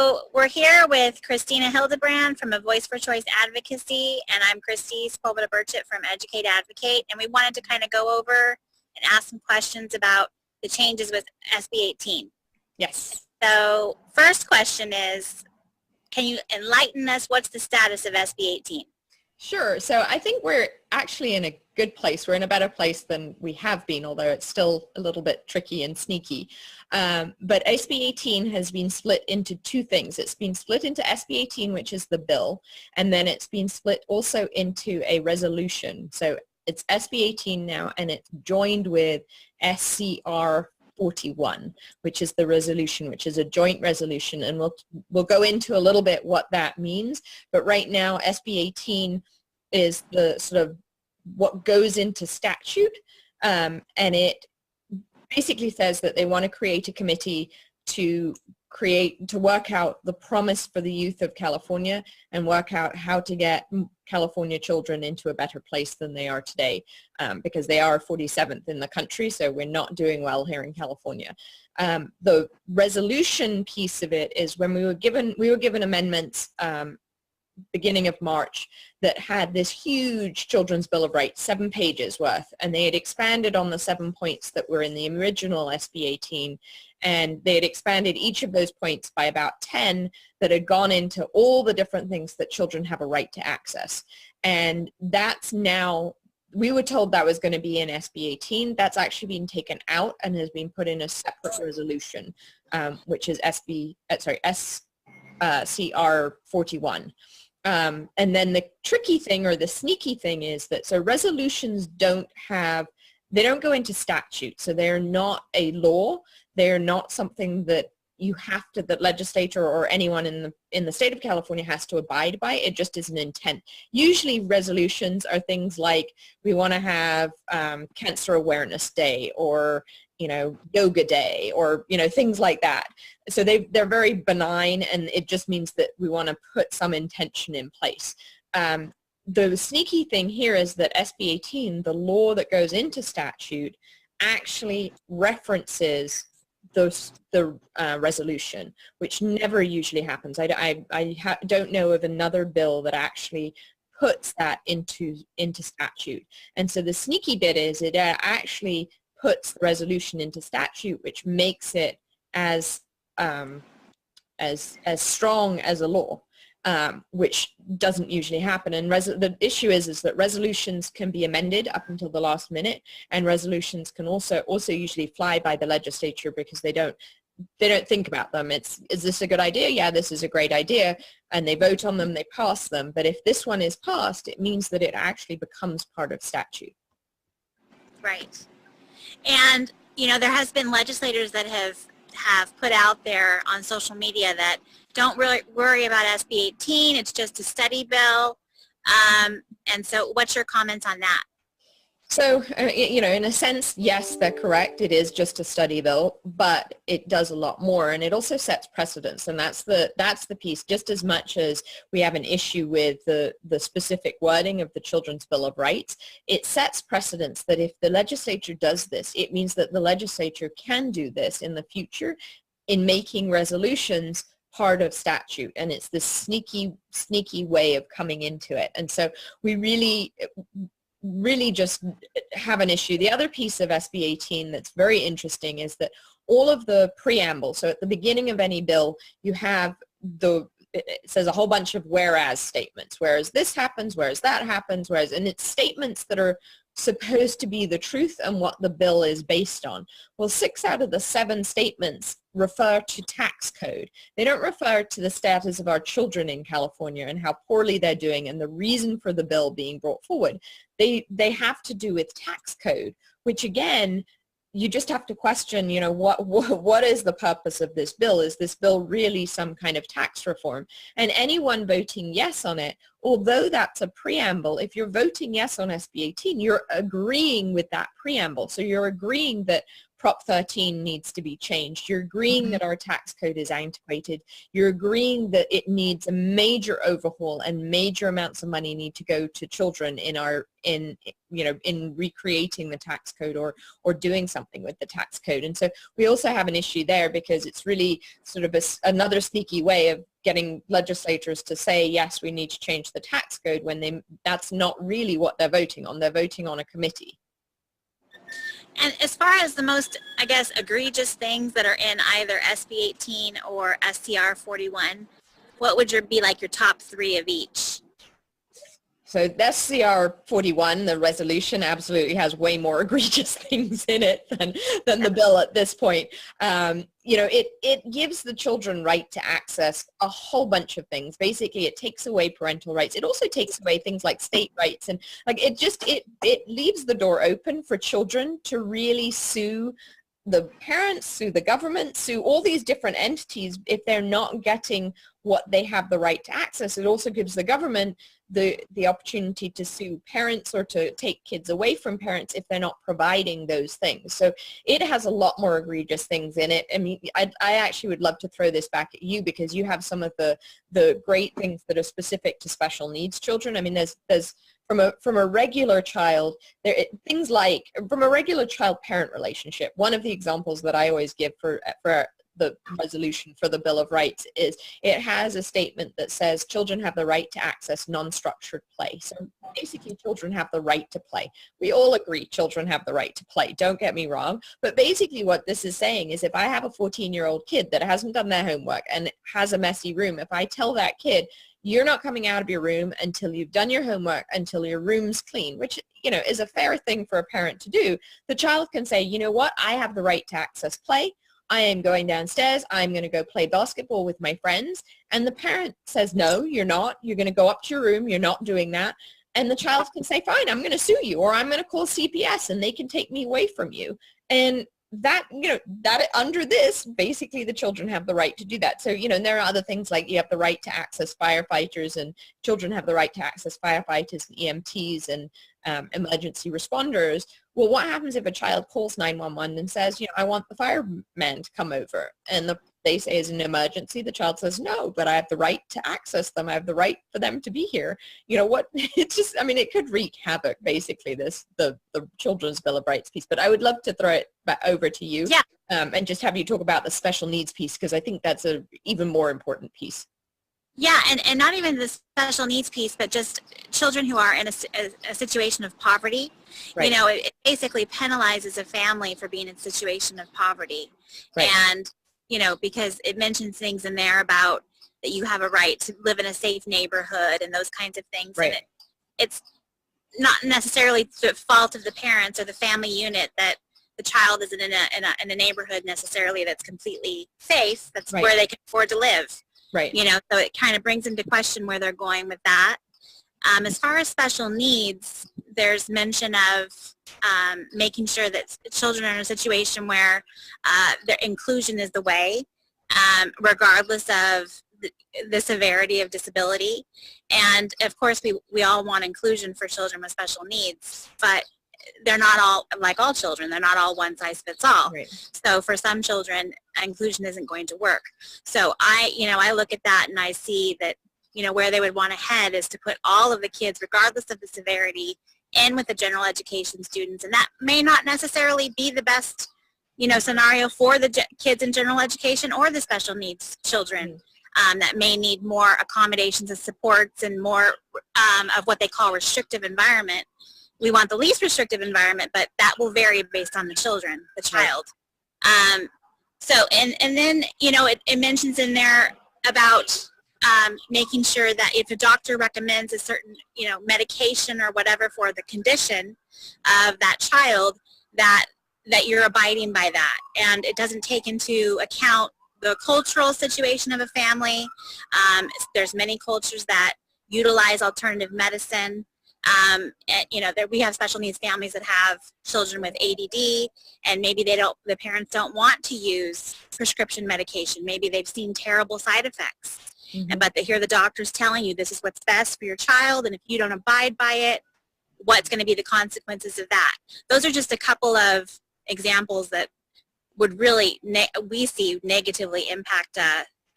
So we're here with Christina Hildebrand from A Voice for Choice Advocacy, and I'm Christy Sepulveda-Burchett from Educate Advocate, and we wanted to kind of go over and ask some questions about the changes with SB 18. Yes. So first question is, can you enlighten us, what's the status of SB 18? Sure. So I think we're actually in a good place. We're in a better place than we have been, although it's still a little bit tricky and sneaky. But SB 18 has been split into two things. It's been split into SB 18, which is the bill, and then it's been split also into a resolution. So it's SB 18 now, and it's joined with SCR 41, which is the resolution, which is a joint resolution, and we'll go into a little bit what that means. But right now, SB 18 is the sort of what goes into statute, and it basically says that they want to create a committee to work out the promise for the youth of California and work out how to get California children into a better place than they are today, because they are 47th in the country, so we're not doing well here in California. The resolution piece of it is when we were given amendments beginning of March that had this huge Children's Bill of Rights, 7 pages worth, and they had expanded on the 7 points that were in the original SB 18, and they had expanded each of those points by about 10 that had gone into all the different things that children have a right to access. And that's now, we were told that was going to be in SB 18. That's actually been taken out and has been put in a separate resolution, which is SCR 41. And then the tricky thing, or the sneaky thing, is that so resolutions don't go into statute, so they're not a law. They're not something that that legislature or anyone in the state of California has to abide by. It just is an intent. Usually resolutions are things like, we want to have Cancer Awareness Day, or yoga day, or things like that. So they're very benign, and it just means that we want to put some intention in place. The sneaky thing here is that SB 18, the law that goes into statute, actually references the resolution, which never usually happens. I don't know of another bill that actually puts that into statute. And so the sneaky bit is it actually puts the resolution into statute, which makes it as strong as a law, which doesn't usually happen. And the issue is that resolutions can be amended up until the last minute, and resolutions can also usually fly by the legislature because they don't think about them. Is this a good idea? Yeah, this is a great idea. And they vote on them, they pass them. But if this one is passed, it means that it actually becomes part of statute. Right. And, there has been legislators that have put out there on social media that don't really worry about SB 18. It's just a study bill. And so what's your comments on that? So, in a sense, yes, they're correct. It is just a study bill, but it does a lot more, and it also sets precedents, and that's the piece. Just as much as we have an issue with the specific wording of the Children's Bill of Rights, it sets precedents that if the legislature does this, it means that the legislature can do this in the future in making resolutions part of statute, and it's this sneaky way of coming into it. And so we really just have an issue. The other piece of SB 18 that's very interesting is that all of the preamble, so at the beginning of any bill, you have it says a whole bunch of whereas statements, whereas this happens, whereas that happens, and it's statements that are supposed to be the truth and what the bill is based on. Well, 6 out of the 7 statements refer to tax code. They don't refer to the status of our children in California and how poorly they're doing and the reason for the bill being brought forward. They have to do with tax code, which again, you just have to question, what is the purpose of this bill? Is this bill really some kind of tax reform? And anyone voting yes on it, although that's a preamble, if you're voting yes on SB 18, you're agreeing with that preamble. So you're agreeing that Prop 13 needs to be changed. You're agreeing that our tax code is antiquated. You're agreeing that it needs a major overhaul and major amounts of money need to go to children in recreating the tax code or doing something with the tax code. And so we also have an issue there because it's really sort of another sneaky way of getting legislators to say, yes, we need to change the tax code when that's not really what they're voting on. They're voting on a committee. And as far as the most, I guess, egregious things that are in either SB 18 or STR 41, what would be like your top 3 of each? So SCR 41, the resolution, absolutely has way more egregious things in it than the bill at this point. It gives the children right to access a whole bunch of things. Basically, it takes away parental rights. It also takes away things like state rights. And like it leaves the door open for children to really sue the parents, sue the government, sue all these different entities if they're not getting what they have the right to access. It also gives the government the opportunity to sue parents or to take kids away from parents if they're not providing those things. So it has a lot more egregious things in it. I mean, I actually would love to throw this back at you because you have some of the great things that are specific to special needs children. I mean, there's from a regular child, things like from a regular child-parent relationship. One of the examples that I always give for the resolution for the Bill of Rights is it has a statement that says children have the right to access non-structured play. So basically children have the right to play. We all agree children have the right to play, don't get me wrong. But basically what this is saying is if I have a 14-year-old kid that hasn't done their homework and has a messy room, if I tell that kid, you're not coming out of your room until you've done your homework, until your room's clean, which, is a fair thing for a parent to do. The child can say, you know what, I have the right to access play. I am going downstairs. I'm going to go play basketball with my friends. And the parent says, no, you're not. You're going to go up to your room. You're not doing that. And the child can say, fine, I'm going to sue you, or I'm going to call CPS and they can take me away from you. And that under this, basically the children have the right to do that. So, and there are other things like you have the right to access firefighters, and children have the right to access firefighters and EMTs and emergency responders. Well, what happens if a child calls 911 and says, I want the fireman to come over, and they say it's an emergency? The child says, no, but I have the right to access them. I have the right for them to be here. It's just, it could wreak havoc, basically, the Children's Bill of Rights piece. But I would love to throw it back over to you. Yeah. And just have you talk about the special needs piece, because I think that's an even more important piece. Yeah, and not even the special needs piece, but just children who are in a situation of poverty. Right. It basically penalizes a family for being in a situation of poverty. Right. And, because it mentions things in there about that you have a right to live in a safe neighborhood and those kinds of things. Right. And it's not necessarily the fault of the parents or the family unit that the child isn't in a neighborhood necessarily that's completely safe. That's right. where they can afford to live. Right. So it kind of brings into question where they're going with that. As far as special needs, there's mention of making sure that children are in a situation where their inclusion is the way, regardless of the severity of disability. And of course, we all want inclusion for children with special needs, but they're not all, like all children, they're not all one size fits all. Right. So for some children, inclusion isn't going to work. So I look at that and I see that, where they would want to head is to put all of the kids, regardless of the severity, in with the general education students. And that may not necessarily be the best, scenario for the kids in general education or the special needs children. That may need more accommodations and supports and more of what they call restrictive environment. We want the least restrictive environment, but that will vary based on the child. And then, it mentions in there about making sure that if a doctor recommends a certain, medication or whatever for the condition of that child, that you're abiding by that. And it doesn't take into account the cultural situation of a family. There's many cultures that utilize alternative medicine. We have special needs families that have children with ADD, and maybe the parents don't want to use prescription medication. Maybe they've seen terrible side effects, but they hear the doctors telling you this is what's best for your child, and if you don't abide by it, what's going to be the consequences of that? Those are just a couple of examples that would really, we see negatively impact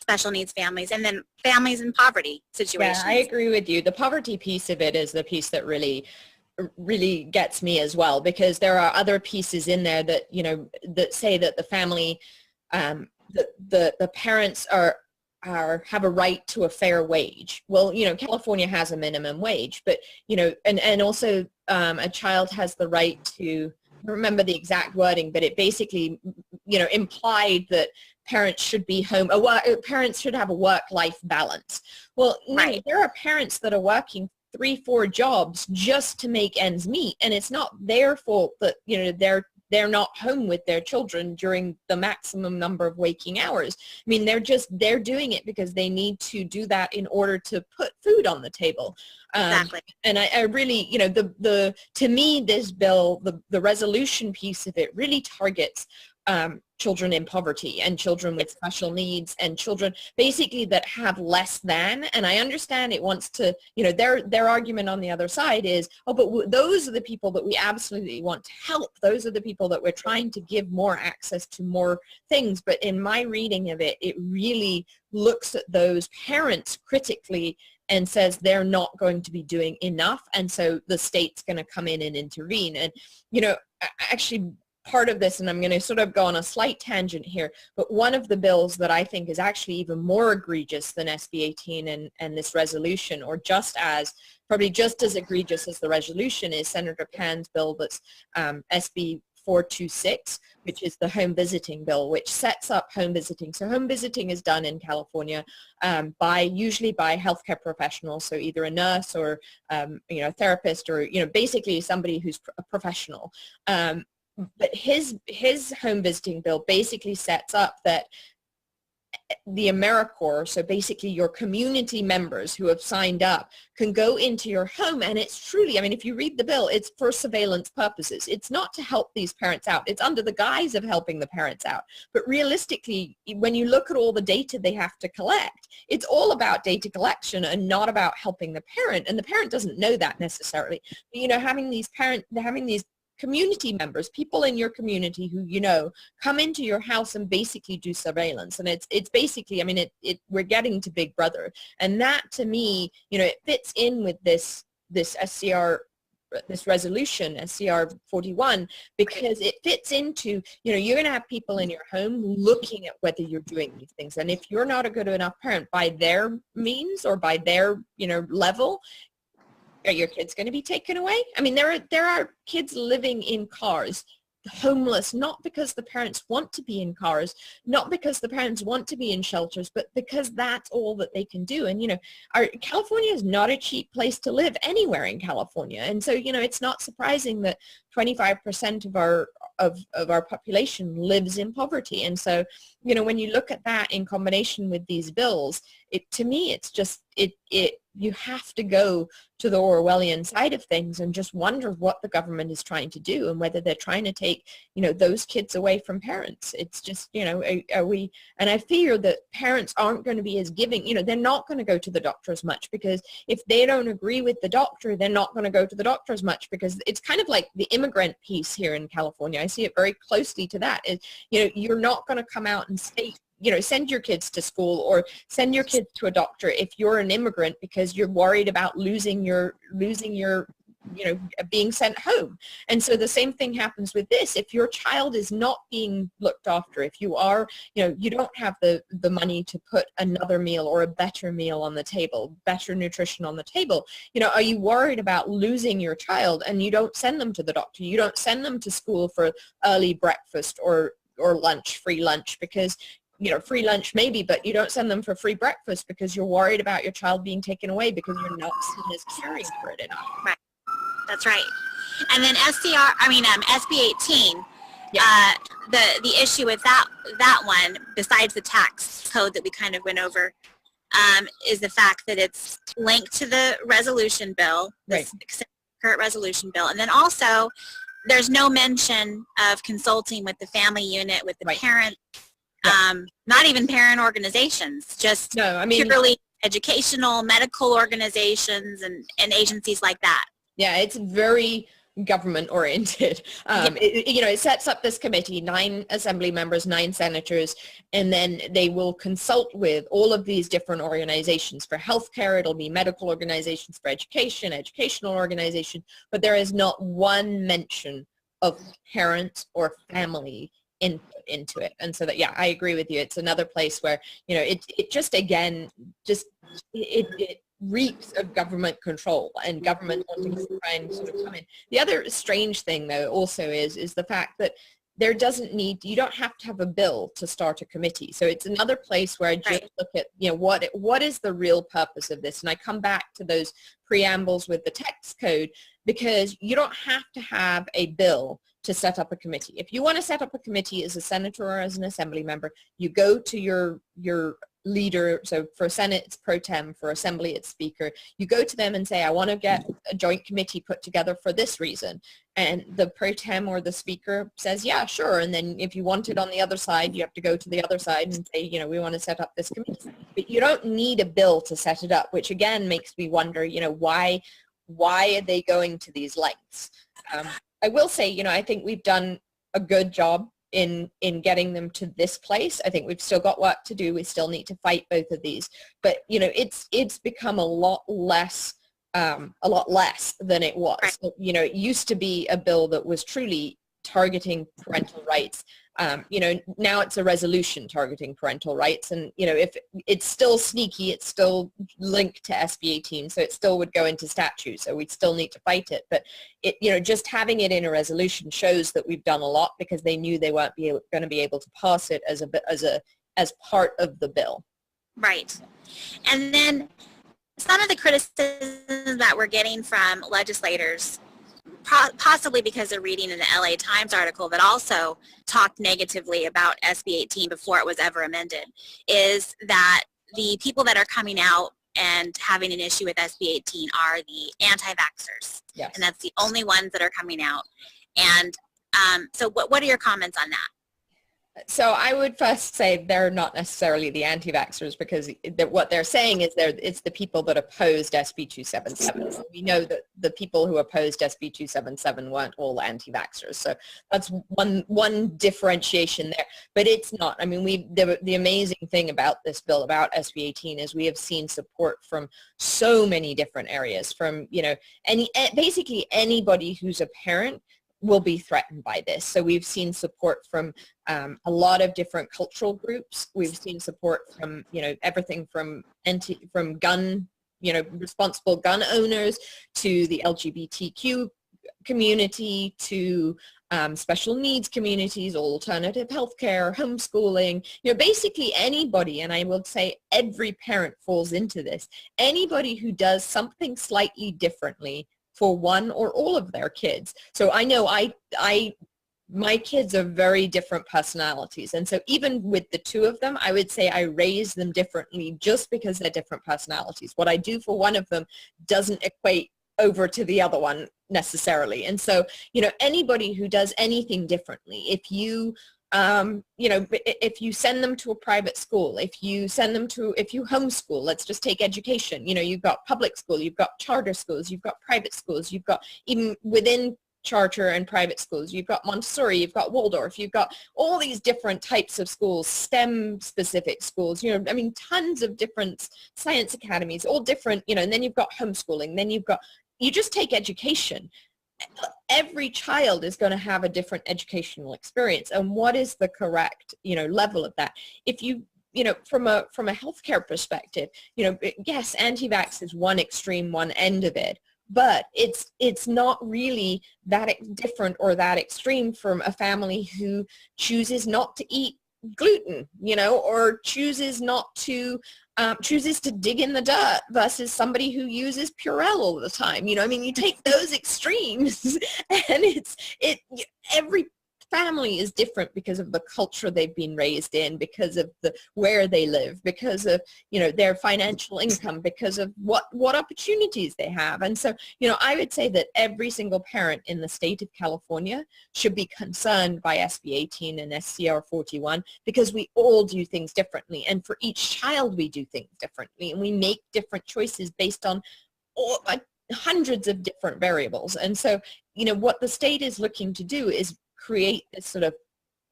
special needs families and then families in poverty situations. Yeah, I agree with you. The poverty piece of it is the piece that really gets me as well, because there are other pieces in there that, you know, that say that the family, the parents have a right to a fair wage. Well, you know, California has a minimum wage, but, you know, and also a child has the right to, I don't remember the exact wording, but it basically, you know, implied that parents should be home, parents should have a work-life balance. Well, no, there are parents that are working 3-4 jobs just to make ends meet, and it's not their fault that, you know, they're not home with their children during the maximum number of waking hours. I mean, they're doing it because they need to do that in order to put food on the table. Exactly. And I really, you know, to me, this bill, the resolution piece of it really targets children in poverty and children with special needs and children basically that have less than. And I understand it wants to, you know, their argument on the other side is, oh, but those are the people that we absolutely want to help. Those are the people that we're trying to give more access to more things. But in my reading of it, it really looks at those parents critically and says they're not going to be doing enough. And so the state's going to come in and intervene. And, you know, actually, part of this, and I'm going to sort of go on a slight tangent here, but one of the bills that I think is actually even more egregious than SB 18 and this resolution, or probably just as egregious as the resolution, is Senator Pan's bill that's SB 426, which is the home visiting bill, which sets up home visiting. So home visiting is done in California usually by healthcare professionals, so either a nurse or you know, a therapist, or, you know, basically somebody who's a professional. But his home visiting bill basically sets up that the AmeriCorps, so basically your community members who have signed up, can go into your home, and it's truly, I mean, if you read the bill, it's for surveillance purposes. It's not to help these parents out. It's under the guise of helping the parents out. But realistically, when you look at all the data they have to collect, it's all about data collection and not about helping the parent. And the parent doesn't know that necessarily. But, you know, having these community members, people in your community who, you know, come into your house and basically do surveillance. And it's basically, I mean, we're getting to Big Brother. And that, to me, you know, it fits in with this SCR, this resolution, SCR 41, because it fits into, you know, you're going to have people in your home looking at whether you're doing these things. And if you're not a good enough parent by their means or by their, you know, level, are your kids going to be taken away? I mean, there are kids living in cars, homeless, not because the parents want to be in cars, not because the parents want to be in shelters, but because that's all that they can do. And, you know, California is not a cheap place to live anywhere in California. And so, you know, it's not surprising that 25% of our population lives in poverty. And so, you know, when you look at that in combination with these bills, to me, it's just, you have to go to the Orwellian side of things and just wonder what the government is trying to do and whether they're trying to take, you know, those kids away from parents. It's just, you know, and I fear that parents aren't going to be as giving, you know, they're not going to go to the doctor as much, because if they don't agree with the doctor, they're not going to go to the doctor as much, because it's kind of like the immigrant piece here in California. I see it very closely to that. You know, you're not going to come out and state, you know, send your kids to school or send your kids to a doctor if you're an immigrant because you're worried about losing your, you know, being sent home. And so the same thing happens with this. If your child is not being looked after, if you are, you know, you don't have the money to put another meal or a better meal on the table, better nutrition on the table, you know, are you worried about losing your child? And you don't send them to the doctor. You don't send them to school for early breakfast or lunch, free lunch, because, you know, free lunch maybe, but you don't send them for free breakfast because you're worried about your child being taken away because you're not seen as caring for it enough. Right. That's right. And then SB 18, yeah. The issue with that one, besides the tax code that we kind of went over, is the fact that it's linked to the resolution bill, this current resolution bill. And then also, there's no mention of consulting with the family unit, with the parent, not even parent organizations, just purely educational, medical organizations and agencies like that. Yeah, it's very, government oriented. It sets up this committee, 9 assembly members, 9 senators, and then they will consult with all of these different organizations. For healthcare, it'll be medical organizations; for education, educational organizations, but there is not one mention of parent or family input into it. And so that, yeah, I agree with you. It's another place where, it just, again, it reeks of government control and government wanting to try and sort of come in. The other strange thing, though, also is the fact that you don't have to have a bill to start a committee. So it's another place where I just look at, what is the real purpose of this? And I come back to those preambles with the text code, because you don't have to have a bill to set up a committee. If you want to set up a committee as a senator or as an assembly member, you go to your leader. So for Senate, it's pro tem; for Assembly, it's speaker. You go to them and say, I want to get a joint committee put together for this reason. And the pro tem or the speaker says, yeah, sure. And then if you want it on the other side, you have to go to the other side and say, we want to set up this committee. But you don't need a bill to set it up, which again makes me wonder, why are they going to these lengths? I will say, I think we've done a good job in getting them to this place. I think we've still got work to do. We still need to fight both of these. But, it's become a lot less than it was. Right. It used to be a bill that was truly targeting parental rights. Now it's a resolution targeting parental rights. And, if it's still sneaky, it's still linked to SB 18, so it still would go into statute. So we'd still need to fight it. But just having it in a resolution shows that we've done a lot, because they knew they weren't going to be able to pass it as part of the bill. Right. And then some of the criticisms that we're getting from legislators, possibly because they're reading an LA Times article that also talked negatively about SB 18 before it was ever amended, is that the people that are coming out and having an issue with SB 18 are the anti-vaxxers. Yes. And that's the only ones that are coming out. And so what are your comments on that? So I would first say they're not necessarily the anti-vaxxers, because what they're saying is it's the people that opposed SB 277. So we know that the people who opposed SB 277 weren't all anti-vaxxers. So that's one differentiation there. But it's not. I mean, the amazing thing about this bill, about SB 18, is we have seen support from so many different areas. From basically anybody who's a parent will be threatened by this. So we've seen support from a lot of different cultural groups. We've seen support from, everything from gun, responsible gun owners, to the LGBTQ community, to special needs communities, alternative healthcare, homeschooling, basically anybody. And I will say every parent falls into this. Anybody who does something slightly differently for one or all of their kids. So I know my kids are very different personalities. And so even with the two of them, I would say I raise them differently just because they're different personalities. What I do for one of them doesn't equate over to the other one necessarily. And so, anybody who does anything differently, if you send them to a private school, if you homeschool, let's just take education, you've got public school, you've got charter schools, you've got private schools, you've got, even within charter and private schools, you've got Montessori, you've got Waldorf, you've got all these different types of schools, STEM specific schools, tons of different science academies, all different, and then you've got homeschooling, then you just take education. Every child is going to have a different educational experience, and what is the correct level of that? If you from a healthcare perspective, yes, anti-vax is one extreme, one end of it, but it's not really that different or that extreme from a family who chooses not to eat gluten, or chooses to dig in the dirt, versus somebody who uses Purell all the time. You take those extremes, and every family is different because of the culture they've been raised in, because of where they live, because of their financial income, because of what opportunities they have. And so I would say that every single parent in the state of California should be concerned by SB 18 and SCR 41, because we all do things differently, and for each child we do things differently, and we make different choices based on hundreds of different variables. And so, what the state is looking to do is create this sort of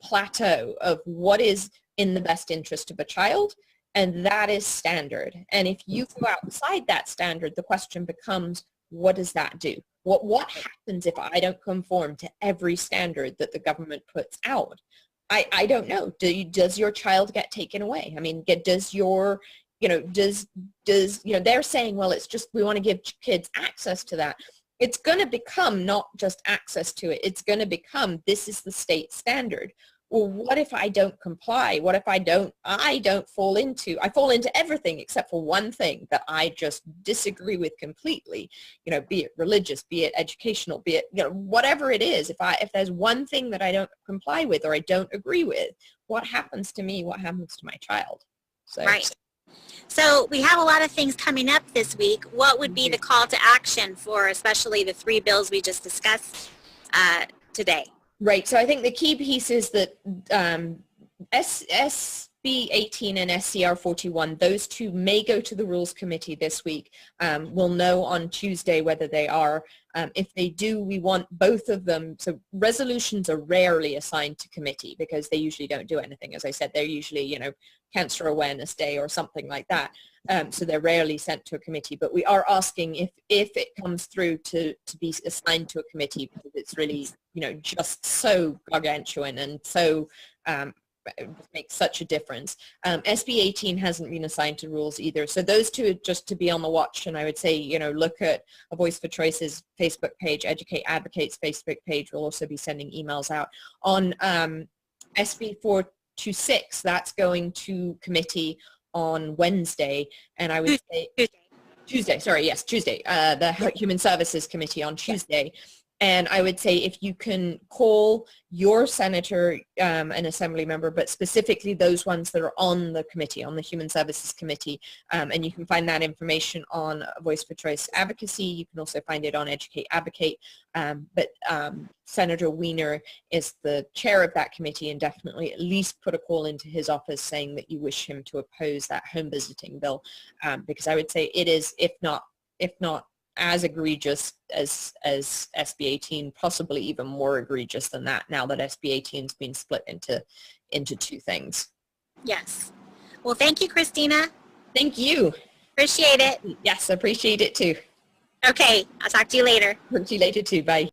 plateau of what is in the best interest of a child, and that is standard. And if you go outside that standard, the question becomes, what does that do? What happens if I don't conform to every standard that the government puts out? I don't know. Does your child get taken away? I mean, does your, they're saying, well, it's just, we want to give kids access to that. It's going to become not just access to it. It's going to become, this is the state standard. Well, what if I don't comply? What if I fall into everything except for one thing that I just disagree with completely, be it religious, be it educational, be it, whatever it is. If there's one thing that I don't comply with or I don't agree with, what happens to me? What happens to my child? So. Right. So we have a lot of things coming up this week. What would be the call to action for especially the 3 bills we just discussed today? Right. So I think the key piece is that SB 18 and SCR 41, those 2 may go to the Rules Committee this week. We'll know on Tuesday whether they are. If they do, we want both of them. So resolutions are rarely assigned to committee because they usually don't do anything. As I said, they're usually, Cancer Awareness Day or something like that. So they're rarely sent to a committee, but we are asking if it comes through to be assigned to a committee because it's really, just so gargantuan and so makes such a difference. SB 18 hasn't been assigned to rules either. So those 2 are just to be on the watch. And I would say, look at A Voice for Choice's Facebook page, Educate Advocates Facebook page. We'll also be sending emails out on SB 426. That's going to committee on Wednesday, and I would say Tuesday. The Human Services Committee on Tuesday. And I would say if you can call your senator, an assembly member, but specifically those ones that are on the committee, on the Human Services Committee, and you can find that information on Voice for Choice Advocacy. You can also find it on Educate Advocate. But Senator Wiener is the chair of that committee, and definitely at least put a call into his office saying that you wish him to oppose that home visiting bill, because I would say it is, if not as egregious as SB 18, possibly even more egregious than that now that SB 18's been split into 2 things. Yes. Well, thank you, Christina. Thank you. Appreciate it. Yes, appreciate it too. Okay, I'll talk to you later. Talk to you later too. Bye.